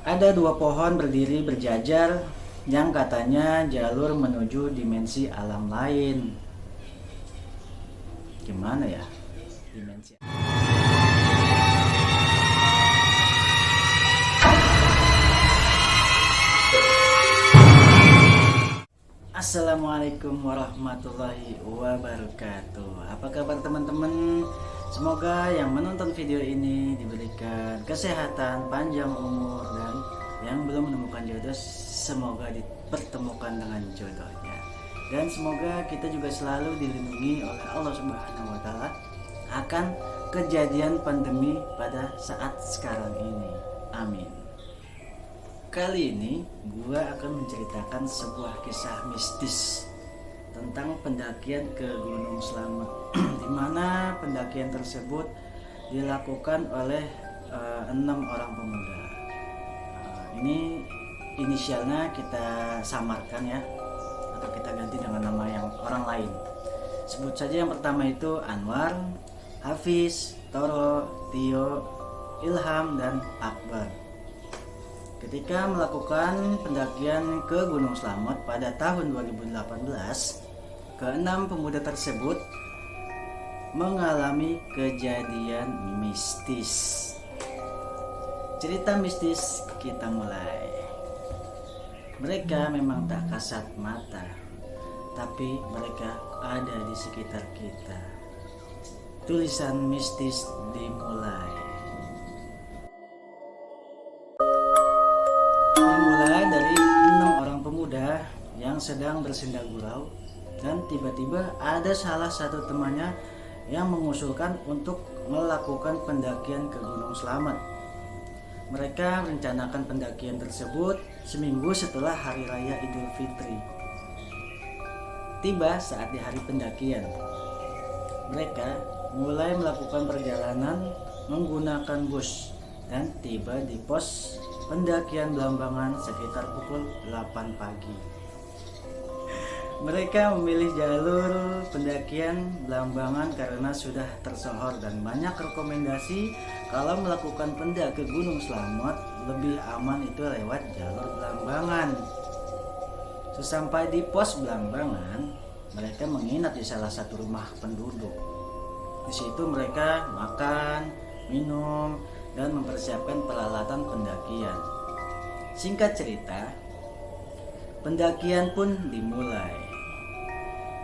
Ada dua pohon berdiri berjajar yang katanya jalur menuju dimensi alam lain. Gimana ya? Dimensi. Assalamualaikum warahmatullahi wabarakatuh. Apa kabar teman-teman? Semoga yang menonton video ini diberikan kesehatan, panjang umur, dan yang belum menemukan jodoh semoga dipertemukan dengan jodohnya. Dan semoga kita juga selalu dilindungi oleh Allah Subhanahu wa taala akan kejadian pandemi pada saat sekarang ini. Amin. Kali ini gue akan menceritakan sebuah kisah mistis tentang pendakian ke Gunung Slamet, di mana pendakian tersebut dilakukan oleh 6 orang pemuda. Ini inisialnya kita samarkan ya, atau kita ganti dengan nama yang orang lain. Sebut saja yang pertama itu Anwar, Hafiz, Toro, Tio, Ilham, dan Akbar. Ketika melakukan pendakian ke Gunung Slamet pada tahun 2018, keenam pemuda tersebut mengalami kejadian mistis. Cerita mistis kita mulai. Mereka memang tak kasat mata, tapi mereka ada di sekitar kita. Tulisan mistis dimulai. Dimulai dari 6 orang pemuda yang sedang bersenda gurau, dan tiba-tiba ada salah satu temannya yang mengusulkan untuk melakukan pendakian ke Gunung Slamet. Mereka merencanakan pendakian tersebut seminggu setelah Hari Raya Idul Fitri. Tiba saat di hari pendakian, mereka mulai melakukan perjalanan menggunakan bus dan tiba di pos pendakian Blambangan sekitar pukul 8 pagi. Mereka memilih jalur pendakian Blambangan karena sudah tersohor dan banyak rekomendasi kalau melakukan pendaki ke Gunung Slamet lebih aman itu lewat jalur Blambangan. Sesampai di pos Blambangan, mereka menginap di salah satu rumah penduduk. Di situ mereka makan, minum, dan mempersiapkan peralatan pendakian. Singkat cerita, pendakian pun dimulai.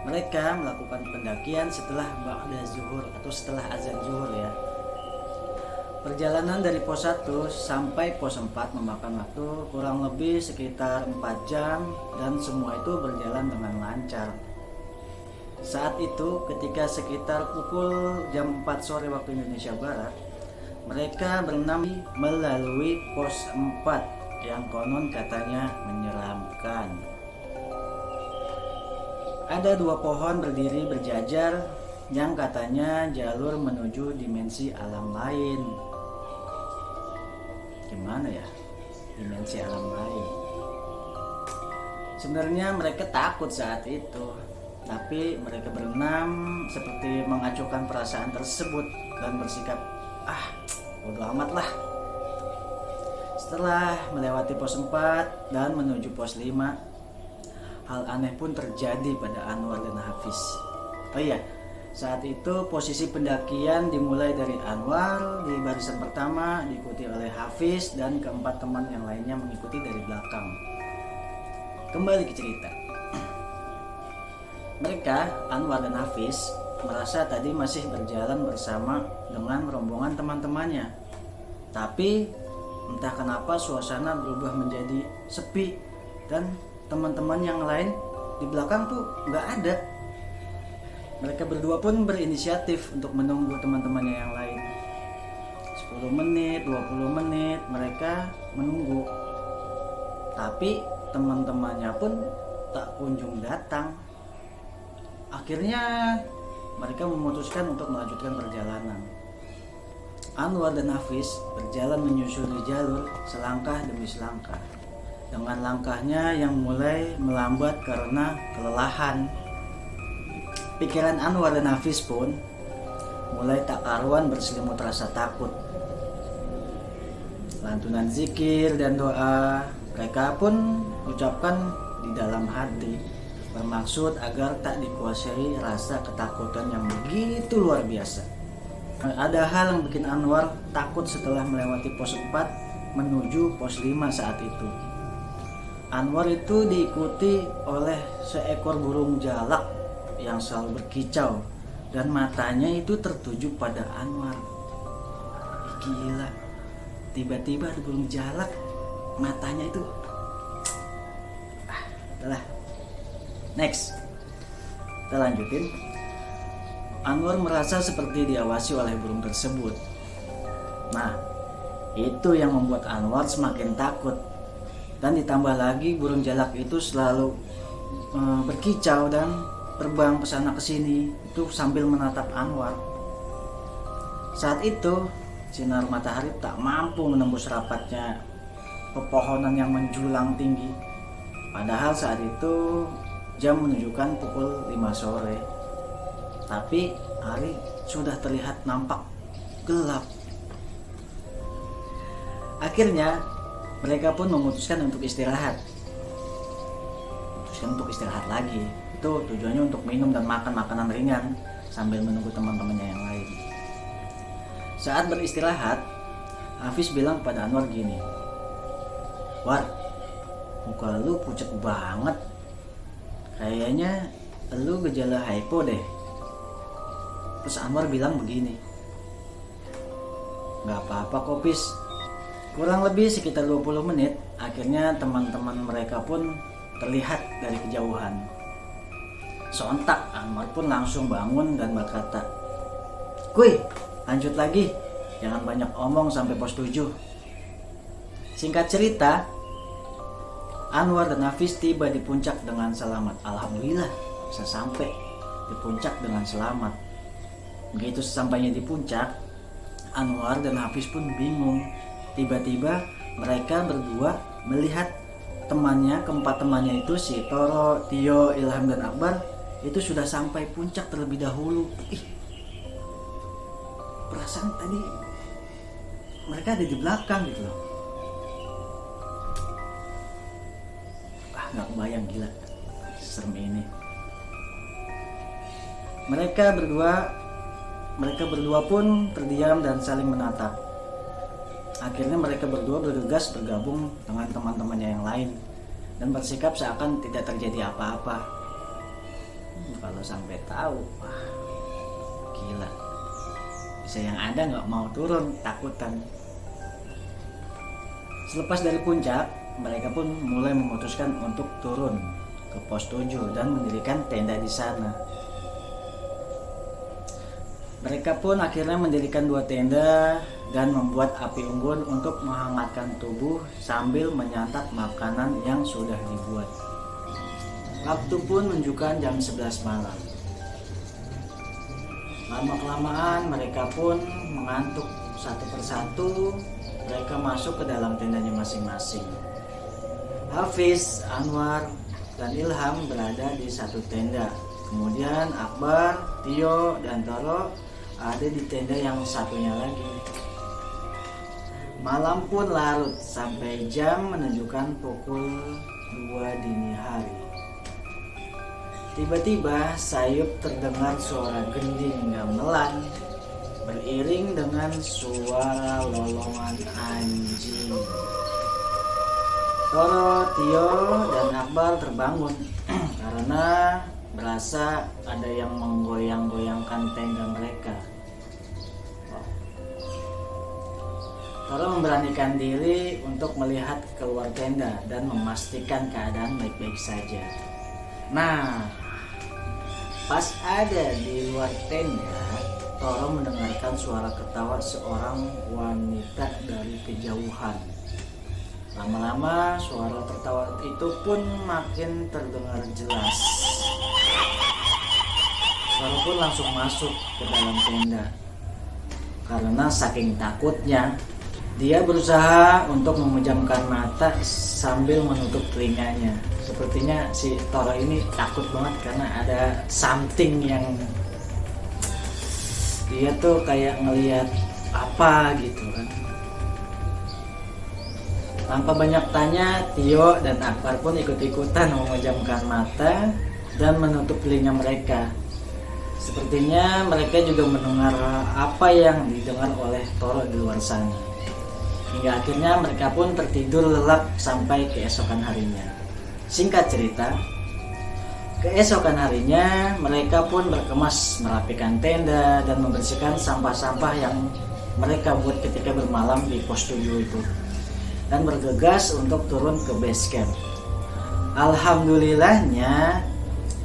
Mereka melakukan pendakian setelah ba'da zuhur atau setelah azan zuhur ya. Perjalanan dari pos 1 sampai pos 4 memakan waktu kurang lebih sekitar 4 jam dan semua itu berjalan dengan lancar. Saat itu ketika sekitar pukul jam 4 sore waktu Indonesia Barat, mereka berenam melalui pos 4 yang konon katanya menyeramkan. Ada dua pohon berdiri berjajar yang katanya jalur menuju dimensi alam lain. Gimana ya? Dimensi alam lain. Sebenarnya mereka takut saat itu, tapi mereka berenam seperti mengacuhkan perasaan tersebut dan bersikap bodo amat lah. Setelah melewati pos 4 dan menuju pos 5, hal aneh pun terjadi pada Anwar dan Hafiz. Oh iya, saat itu posisi pendakian dimulai dari Anwar di barisan pertama, diikuti oleh Hafiz, dan keempat teman yang lainnya mengikuti dari belakang. Kembali ke cerita. Mereka, Anwar dan Hafiz, merasa tadi masih berjalan bersama dengan rombongan teman-temannya. Tapi entah kenapa suasana berubah menjadi sepi dan teman-teman yang lain di belakang tuh nggak ada. Mereka berdua pun berinisiatif untuk menunggu teman-temannya yang lain. 10 menit, 20 menit mereka menunggu. Tapi teman-temannya pun tak kunjung datang. Akhirnya mereka memutuskan untuk melanjutkan perjalanan. Anwar dan Hafiz berjalan menyusuri jalur selangkah demi selangkah, dengan langkahnya yang mulai melambat karena kelelahan. Pikiran Anwar dan Hafiz pun mulai tak karuan berselimut rasa takut. lantunan zikir dan doa mereka pun ucapkan di dalam hati, bermaksud agar tak dikuasai rasa ketakutan yang begitu luar biasa. Ada hal yang bikin Anwar takut setelah melewati pos 4 menuju pos 5 saat itu. Anwar itu diikuti oleh seekor burung jalak yang selalu berkicau dan matanya itu tertuju pada Anwar. Gila, tiba-tiba ada burung jalak, matanya itu udahlah. Next, kita lanjutin. Anwar merasa seperti diawasi oleh burung tersebut. Nah, itu yang membuat Anwar semakin takut. Dan ditambah lagi burung jalak itu selalu berkicau dan terbang kesana kesini itu sambil menatap Anwar. Saat itu sinar matahari tak mampu menembus rapatnya pepohonan yang menjulang tinggi. Padahal saat itu jam menunjukkan pukul 5 sore. Tapi hari sudah terlihat nampak gelap. Akhirnya mereka pun memutuskan untuk istirahat. Lagi. Itu tujuannya untuk minum dan makan makanan ringan sambil menunggu teman-temannya yang lain. Saat beristirahat, Hafiz bilang pada Anwar gini, "War, muka lu pucat banget. Kayaknya lu gejala hypo deh." Terus Anwar bilang begini, "Gak apa-apa kok, Pis." Kurang lebih sekitar 20 menit, akhirnya teman-teman mereka pun terlihat dari kejauhan. Sontak Anwar pun langsung bangun dan berkata, "Kuy, lanjut lagi. Jangan banyak omong sampai pos 7. Singkat cerita, Anwar dan Hafiz tiba di puncak dengan selamat. Alhamdulillah bisa sampai di puncak dengan selamat. Begitu sesampainya di puncak, Anwar dan Hafiz pun bingung. Tiba-tiba mereka berdua melihat keempat temannya itu, si Toro, Tio, Ilham, dan Akbar itu sudah sampai puncak terlebih dahulu. Perasaan tadi mereka ada di belakang gitu loh. Gak kebayang, gila serem ini. Mereka berdua pun terdiam dan saling menatap. Akhirnya mereka berdua bergegas bergabung dengan teman-temannya yang lain dan bersikap seakan tidak terjadi apa-apa. Kalau sampai tahu, wah gila. Bisa yang ada nggak mau turun, takutan. Selepas dari puncak, mereka pun mulai memutuskan untuk turun ke pos 7 dan mendirikan tenda di sana. Mereka pun akhirnya mendirikan 2 tenda dan membuat api unggun untuk menghangatkan tubuh sambil menyantap makanan yang sudah dibuat. Waktu pun menunjukkan jam 11 malam. Lama-kelamaan mereka pun mengantuk. Satu persatu mereka masuk ke dalam tendanya masing-masing. Hafiz, Anwar, dan Ilham berada di satu tenda. Kemudian Akbar, Tio, dan Toro ada di tenda yang satunya lagi. Malam pun larut sampai jam menunjukkan pukul 2 dini hari. Tiba-tiba sayup terdengar suara gending gamelan beriring dengan suara lolongan anjing. Toro, Tio, dan Akbar terbangun karena berasa ada yang menggoyang-goyangkan tenda mereka. Toro memberanikan diri untuk melihat keluar tenda dan memastikan keadaan baik-baik saja. Nah, pas ada di luar tenda, Toro mendengarkan suara ketawa seorang wanita dari kejauhan. Lama-lama suara tertawa itu pun makin terdengar jelas. Toro pun langsung masuk ke dalam tenda. Karena saking takutnya, dia berusaha untuk memejamkan mata sambil menutup telinganya. Sepertinya si Toro ini takut banget karena ada something yang dia tuh kayak ngelihat apa gitu kan. Tanpa banyak tanya, Tio dan Akbar pun ikut-ikutan memejamkan mata dan menutup telinga mereka. Sepertinya mereka juga mendengar apa yang didengar oleh Toro di luar sana. Hingga akhirnya mereka pun tertidur lelap sampai keesokan harinya. Singkat cerita, keesokan harinya mereka pun berkemas merapikan tenda dan membersihkan sampah-sampah yang mereka buat ketika bermalam di pos 7 itu, dan bergegas untuk turun ke base camp. Alhamdulillahnya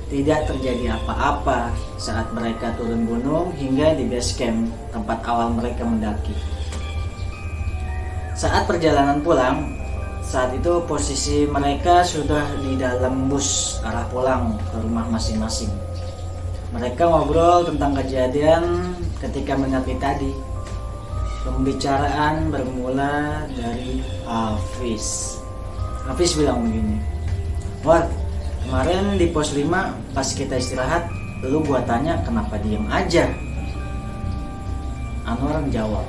tidak terjadi apa-apa saat mereka turun gunung hingga di base camp tempat awal mereka mendaki. Saat perjalanan pulang, saat itu posisi mereka sudah di dalam bus arah pulang ke rumah masing-masing. Mereka ngobrol tentang kejadian ketika menepi tadi. Pembicaraan bermula dari Hafiz. Hafiz bilang begini, "War, kemarin di pos 5 pas kita istirahat, lu gua tanya kenapa diem aja?" Anwar jawab,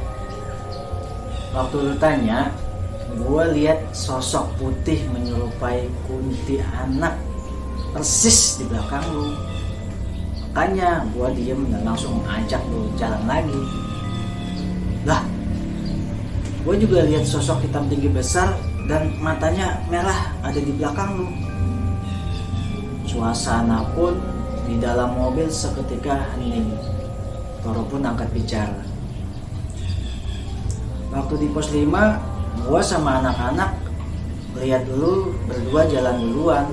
"Waktu lu tanya, gua lihat sosok putih menyerupai kuntilanak persis di belakang lu. Makanya gua diem dan langsung ajak lu jalan lagi." "Lah, gue juga lihat sosok hitam tinggi besar dan matanya merah ada di belakang lu." Suasana pun di dalam mobil seketika hening. Toro pun angkat bicara, "Waktu di pos 5, gue sama anak-anak lihat lu berdua jalan duluan.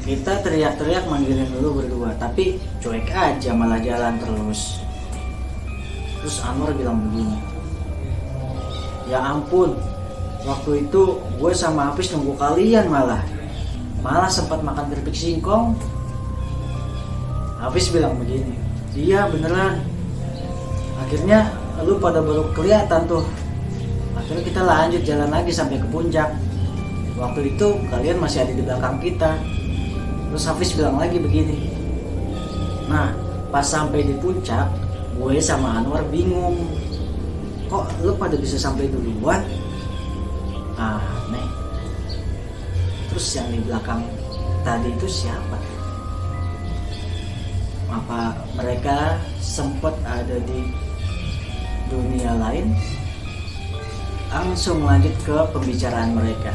Kita teriak-teriak manggilin lu berdua, tapi cuek aja malah jalan terus." Terus Anwar bilang begini, "Ya ampun, waktu itu gue sama Hafiz nunggu kalian malah sempat makan keripik singkong." Hafiz bilang begini, "Iya beneran, akhirnya lu pada baru kelihatan tuh. Akhirnya kita lanjut jalan lagi sampai ke puncak. Waktu itu kalian masih ada di belakang kita." Terus Hafiz bilang lagi begini, "Nah, pas sampai di puncak, gue sama Anwar bingung, kok lu pada bisa sampai duluan? Aneh. Terus yang di belakang tadi itu siapa? Apa mereka sempat ada di dunia lain?" Langsung lanjut ke pembicaraan mereka.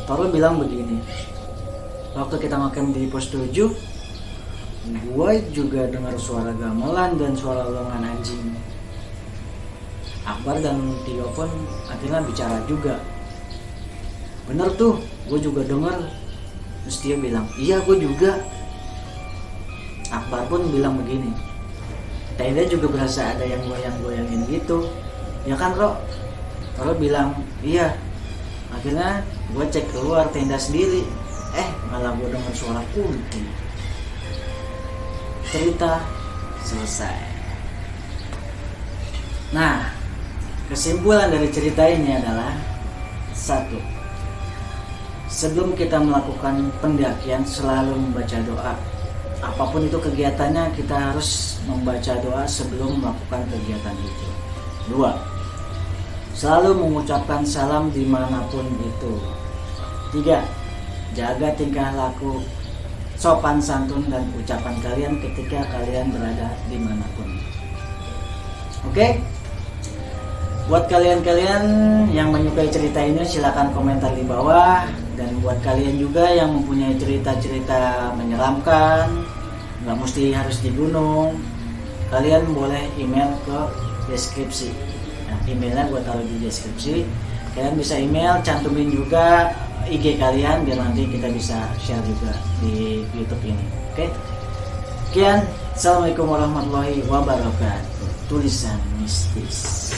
Toro bilang begini, "Waktu kita ngecamp di pos 7, gue juga dengar suara gamelan dan suara longan anjing." Akbar dan Tio pun akhirnya bicara juga, "Bener tuh, gue juga dengar." Terus Tio bilang, "Iya, gue juga." Akbar pun bilang begini, "Tenda juga berasa ada yang goyang-goyangin gitu, ya kan, Ro?" Ro bilang, "Iya." Akhirnya gue cek keluar tenda sendiri, malah gue dengar suara kunti. Cerita selesai. Nah, kesimpulan dari cerita ini adalah 1. Sebelum kita melakukan pendakian selalu membaca doa. Apapun itu kegiatannya, kita harus membaca doa sebelum melakukan kegiatan itu. 2. Selalu mengucapkan salam dimanapun itu. 3. Jaga tingkah laku, sopan santun dan ucapan kalian ketika kalian berada dimanapun. Oke? Buat kalian-kalian yang menyukai cerita ini silahkan komentar di bawah. Dan buat kalian juga yang mempunyai cerita-cerita menyeramkan, nggak mesti harus di gunung, kalian boleh email ke deskripsi. Nah, emailnya gue taruh di deskripsi. Kalian bisa email, cantumin juga IG kalian biar nanti kita bisa share juga di YouTube ini. Oke? Sekian, assalamualaikum warahmatullahi wabarakatuh. Tulisan mistis.